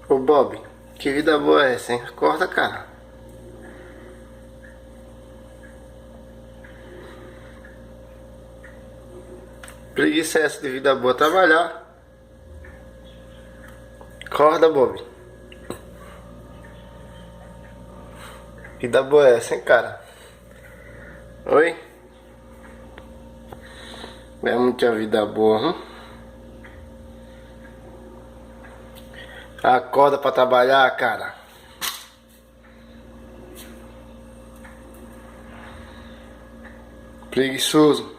Ô Bob, que vida boa é essa, hein? Acorda, cara. Preguiça é essa de vida boa, trabalhar. Acorda, Bob. Vida boa é essa, hein, cara? Oi? É muita vida boa, hum? Acorda pra trabalhar, cara. Preguiçoso.